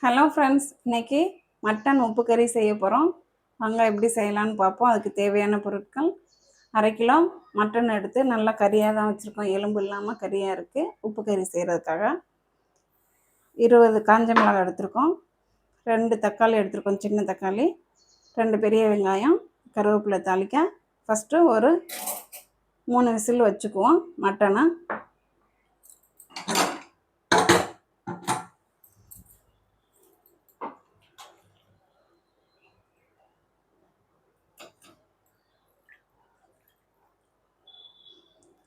Hello friends, இன்றைக்கி mutton உப்பு கறி செய்ய போகிறோம். வாங்க எப்படி செய்யலான்னு பார்ப்போம். அதுக்கு தேவையான பொருட்கள்: அரை கிலோ மட்டன் எடுத்து நல்லா கறியாக தான் வச்சுருக்கோம், எலும்பு இல்லாமல் கறியாக இருக்குது. உப்பு கறி செய்கிறதுக்காக 20 காஞ்ச மிளகாய் எடுத்துருக்கோம், 2 தக்காளி எடுத்துருக்கோம், சின்ன தக்காளி, 2 பெரிய வெங்காயம், கருவேப்பிலை தாளிக்க. ஃபஸ்ட்டு ஒரு 3 விசில் வச்சுக்குவோம் மட்டனை.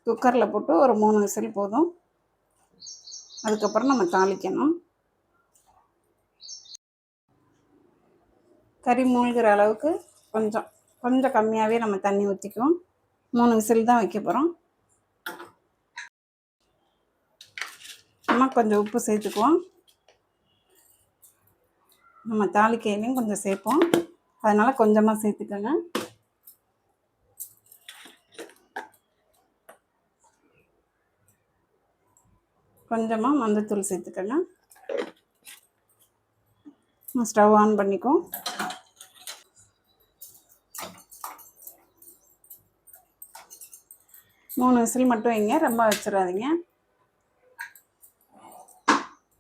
குக்கரில் போட்டு ஒரு 3 விசில் போதும். அதுக்கப்புறம் நம்ம தாளிக்கணும். கறி மூழ்கிற அளவுக்கு கொஞ்சம் கம்மியாகவே நம்ம தண்ணி ஊற்றிக்குவோம். 3 விசில் தான் வைக்க போகிறோம். நம்ம கொஞ்சம் உப்பு சேர்த்துக்குவோம். நம்ம தாளிக்கையிலையும் கொஞ்சம் சேர்ப்போம், அதனால் கொஞ்சமாக சேர்த்துக்கோங்க. கொஞ்சமாக மஞ்சத்தூள் சேர்த்துக்கோங்க. ஸ்டவ் ஆன் பண்ணிக்குவோம். மூணு விசில் மட்டும் வைங்க, ரொம்ப வச்சிடாதீங்க.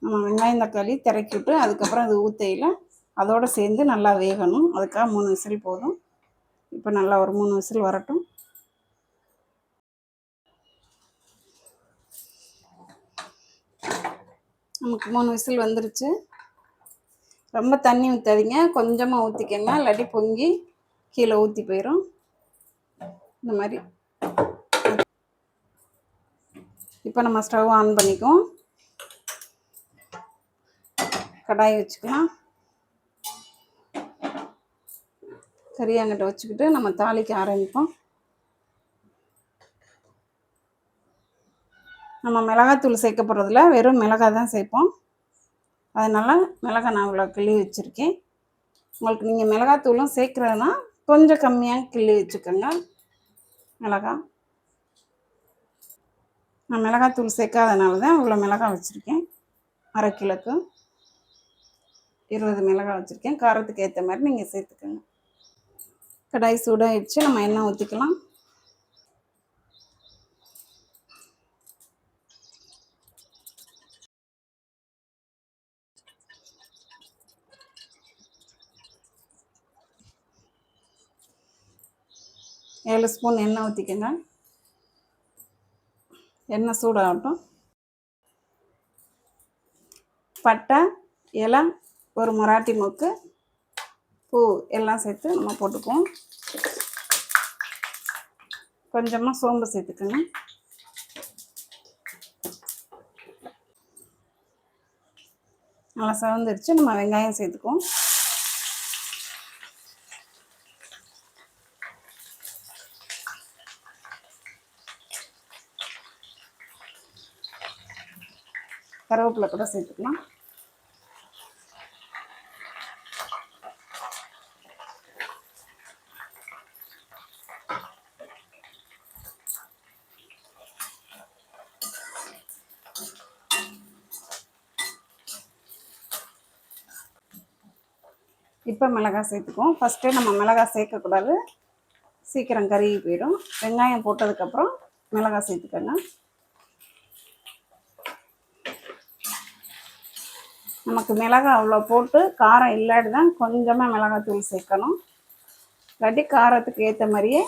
நம்ம வெங்காயம் தக்காளி திறக்கி விட்டு அதுக்கப்புறம் அது ஊற்றையில் அதோடு சேர்ந்து நல்லா வேகணும். அதுக்காக 3 விசில் போதும். இப்போ நல்லா ஒரு 3 விசில் வரட்டும். நமக்கு 3 விசில் வந்துருச்சு. ரொம்ப தண்ணி ஊற்றாதீங்க, கொஞ்சமாக ஊற்றிக்கங்க, இல்லாட்டி பொங்கி கீழே ஊற்றி போயிடும். இந்த மாதிரி. இப்போ நம்ம ஸ்டவ் ஆன் பண்ணிக்குவோம். கடாய் வச்சுக்கலாம். கறியாங்கிட்ட வச்சுக்கிட்டு நம்ம தாளிக்க ஆரம்பிப்போம். நம்ம மிளகாத்தூள் சேர்க்க போகிறதுல வெறும் மிளகாய் தான் சேர்ப்போம். அதனால் மிளகாய் நான் இவ்வளோ கிள்ளி வச்சுருக்கேன். உங்களுக்கு நீங்கள் மிளகாத்தூளும் சேர்க்குறதுனா கொஞ்சம் கம்மியாக கிள்ளி வச்சுக்கோங்க மிளகாய். நான் மிளகாத்தூள் சேர்க்காதனால தான் இவ்வளோ மிளகாய் வச்சுருக்கேன். அரை கிலோக்கு 20 மிளகாய் வச்சுருக்கேன். காரத்துக்கு ஏற்ற மாதிரி நீங்கள் சேர்த்துக்கோங்க. கடாய் சூடாகிடுச்சு, நம்ம எண்ணெய் ஊற்றிக்கலாம். ஏழு ஸ்பூன் எண்ணெய் ஊற்றிக்கோங்க. எண்ணெய் சூடாகட்டும். பட்டை, இலை, ஒரு மராட்டி மொக்கு, பூ எல்லாம் சேர்த்து நம்ம போட்டுக்குவோம். கொஞ்சமாக சோம்பு சேர்த்துக்கோங்க. நல்லா சவந்துருச்சு. நம்ம வெங்காயம் சேர்த்துக்குவோம். கருவேப்பிலை கூட சேர்த்துக்கலாம். இப்போ மிளகாய் சேர்த்துக்குவோம். ஃபஸ்ட்டே நம்ம மிளகாய் சேர்க்கக்கூடாது, சீக்கிரம் கருகி போயிடும். வெங்காயம் போட்டதுக்கப்புறம் மிளகாய் சேர்த்துக்கோங்க. நமக்கு மிளகாய் அவ்வளோ போட்டு காரம் இல்லாட்டி தான் கொஞ்சமாக மிளகாய் தூள் சேர்க்கணும். இல்லாட்டி காரத்துக்கு ஏற்ற மாதிரியே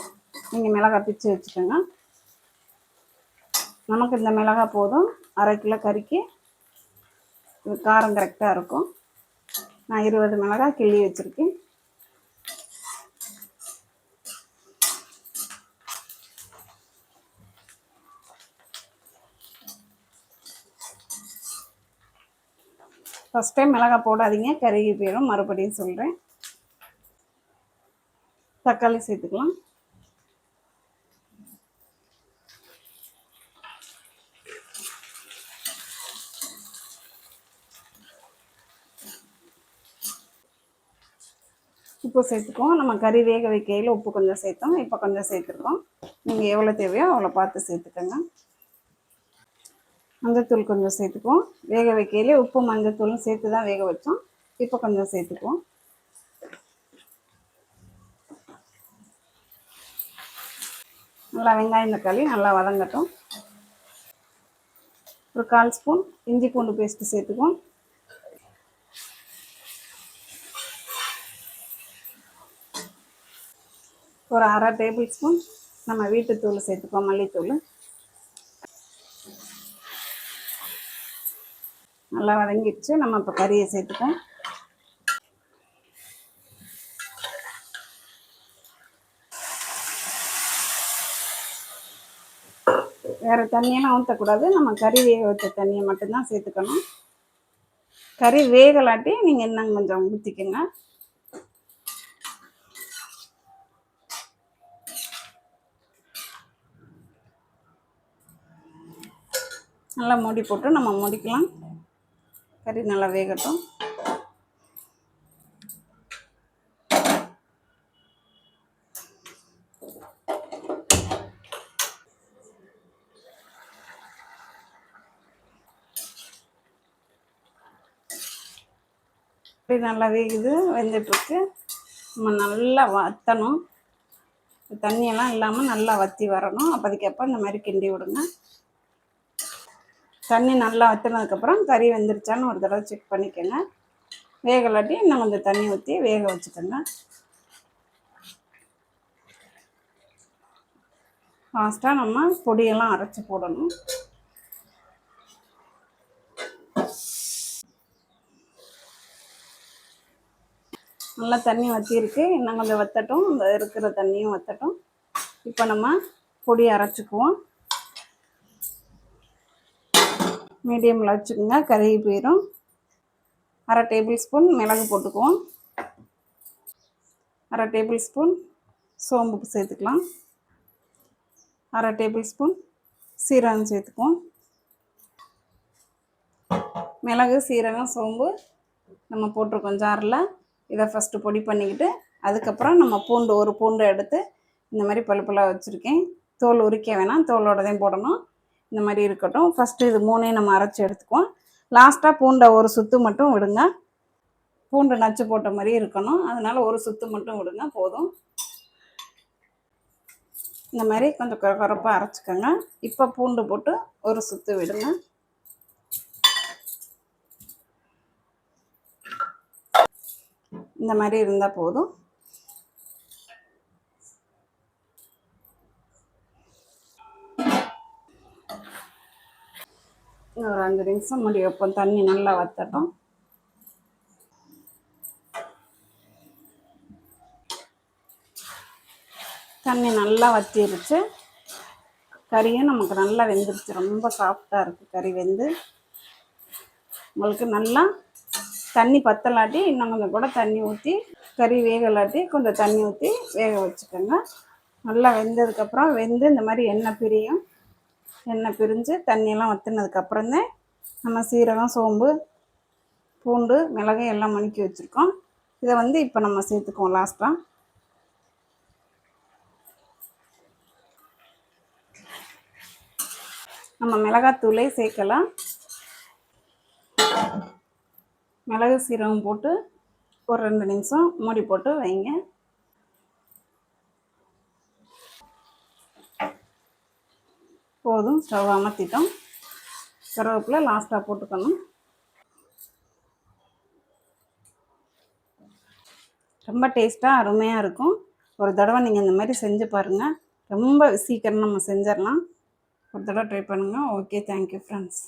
நீங்கள் மிளகாய் பிச்சு வச்சுக்கோங்க. நமக்கு இந்த மிளகாய் போதும். அரை கிலோ கறிக்கு இது காரம் கரெக்டாக இருக்கும். நான் 20 மிளகாய் கிள்ளி வச்சுருக்கேன். ஃபஸ்ட் டைம் மிளகாய் போடாதீங்க, கருகி போயிடும். மறுபடியும் சொல்கிறேன். தக்காளி சேர்த்துக்கலாம். உப்பு சேர்த்துக்குவோம். நம்ம கறி வேக வைக்கையில் உப்பு கொஞ்சம் சேர்த்தோம், இப்போ கொஞ்சம் சேர்த்துருக்கோம். நீங்கள் எவ்வளோ தேவையோ அவ்வளோ பார்த்து சேர்த்துக்கோங்க. மஞ்சத்தூள் கொஞ்சம் சேர்த்துக்குவோம். வேக வைக்கையிலே உப்பு மஞ்சத்தூளும் சேர்த்து தான் வேக வச்சோம். இப்போ கொஞ்சம் சேர்த்துக்குவோம். நல்லா வெங்காயம் தக்காளி நல்லா வதங்கட்டும். ஒரு 1/4 ஸ்பூன் இஞ்சி பூண்டு பேஸ்ட்டு சேர்த்துக்குவோம். ஒரு 1/2 டேபிள் ஸ்பூன் நம்ம வீட்டுத்தூள் சேர்த்துக்குவோம், மல்லித்தூள். நல்லா வதங்கிடுச்சு. நம்ம இப்போ கறியை சேர்த்துப்போம். வேறு தண்ணியெல்லாம் ஊற்றக்கூடாது. நம்ம கறி வேக வச்ச தண்ணியை மட்டும்தான் சேர்த்துக்கணும். கறி வேகலாட்டி நீங்கள் இன்னும் கொஞ்சம் ஊற்றிக்கோங்க. நல்லா மூடி போட்டு நம்ம மூடிக்கலாம். கறி நல்லா வேகட்டும். கறி நல்லா வேகுது, வெந்துட்டுருக்கு. நம்ம நல்லா வற்றணும். தண்ணியெல்லாம் இல்லாமல் நல்லா வற்றி வரணும். அப்போதைக்கப்போ இந்த மாதிரி கிண்டி விடுங்க. தண்ணி நல்லா வற்றினதுக்கப்புறம் கறி வெந்துருச்சான்னு ஒரு தடவை செக் பண்ணிக்கோங்க. வேகலாட்டி இன்னும் கொஞ்சம் தண்ணி ஊற்றி வேக வச்சுக்கோங்க. லாஸ்ட்டாக நம்ம பொடியெல்லாம் அரைச்சி போடணும். நல்லா தண்ணி வற்றிருக்கு. இன்னும் கொஞ்சம் வற்றட்டும். இந்த இருக்கிற தண்ணியும் வற்றட்டும். இப்போ நம்ம பொடி அரைச்சிக்குவோம். மீடியமில் வச்சுக்கோங்க, கருகி போயிடும். 1/2 டேபிள் ஸ்பூன் மிளகு போட்டுக்குவோம். 1/2 டேபிள் ஸ்பூன் சோம்பு சேர்த்துக்கலாம். 1/2 டேபிள் ஸ்பூன் சீரகம் சேர்த்துக்குவோம். மிளகு, சீரகம், சோம்பு நம்ம போட்டிருக்கோம் ஜாரில். இதை ஃபஸ்ட்டு பொடி பண்ணிக்கிட்டு அதுக்கப்புறம் நம்ம ஒரு பூண்டு எடுத்து இந்த மாதிரி பழுப்பெல்லாம் வச்சுருக்கேன். தோல் உரிக்க வேணாம், தோலோட தான் போடணும். இந்த மாதிரி இருக்கட்டும். ஃபஸ்ட்டு இது 3ஐயும் நம்ம அரைச்சி எடுத்துக்குவோம். லாஸ்ட்டாக பூண்டை ஒரு சுற்று மட்டும் விடுங்க. பூண்டு நச்சு போட்ட மாதிரி இருக்கணும். அதனால் ஒரு சுற்று மட்டும் விடுங்க, போதும். இந்த மாதிரி கொஞ்சம் குறைப்பாக அரைச்சிக்கோங்க. இப்போ பூண்டு போட்டு ஒரு சுற்று விடுங்க. இந்த மாதிரி இருந்தால் போதும். ஒரு 5 நிமிஷம் மூடி வைப்போம். தண்ணி நல்லா வற்றட்டும். தண்ணி நல்லா வற்றிருச்சு. கறியும் நமக்கு நல்லா வெந்துருச்சு. ரொம்ப சாஃப்டாக இருக்குது கறி வெந்து. உங்களுக்கு நல்லா தண்ணி பத்தலாட்டி இன்னும் கொஞ்சம் கூட தண்ணி ஊற்றி, கறி வேகலாட்டி கொஞ்சம் தண்ணி ஊற்றி வேக வச்சுக்கோங்க. நல்லா வெந்ததுக்கப்புறம் இந்த மாதிரி எண்ணெய் பிரியும். எண்ணெய் பிரிஞ்சு தண்ணியெல்லாம் வற்றினதுக்கப்புறம்தான் நம்ம சீரகம், சோம்பு, பூண்டு, மிளகு எல்லாம் மணிக்கி வச்சுருக்கோம். இதை இப்போ நம்ம சேர்த்துக்குவோம். லாஸ்ட்டாக நம்ம மிளகாத்தூளே சேர்க்கலாம். மிளகு, சீரகம் போட்டு ஒரு 2 நிமிஷம் மூடி போட்டு வைங்க. போதும், ஸ்டவ் அமர்த்திட்டோம். கருவேப்பிலை லாஸ்ட்டாக போட்டுக்கணும். ரொம்ப டேஸ்ட்டாக அருமையாக இருக்கும். ஒரு தடவை நீங்கள் இந்த மாதிரி செஞ்சு பாருங்கள். ரொம்ப சீக்கிரம் நம்ம செஞ்சிடலாம். ஒரு தடவை ட்ரை பண்ணுங்கள். Okay, thank you friends.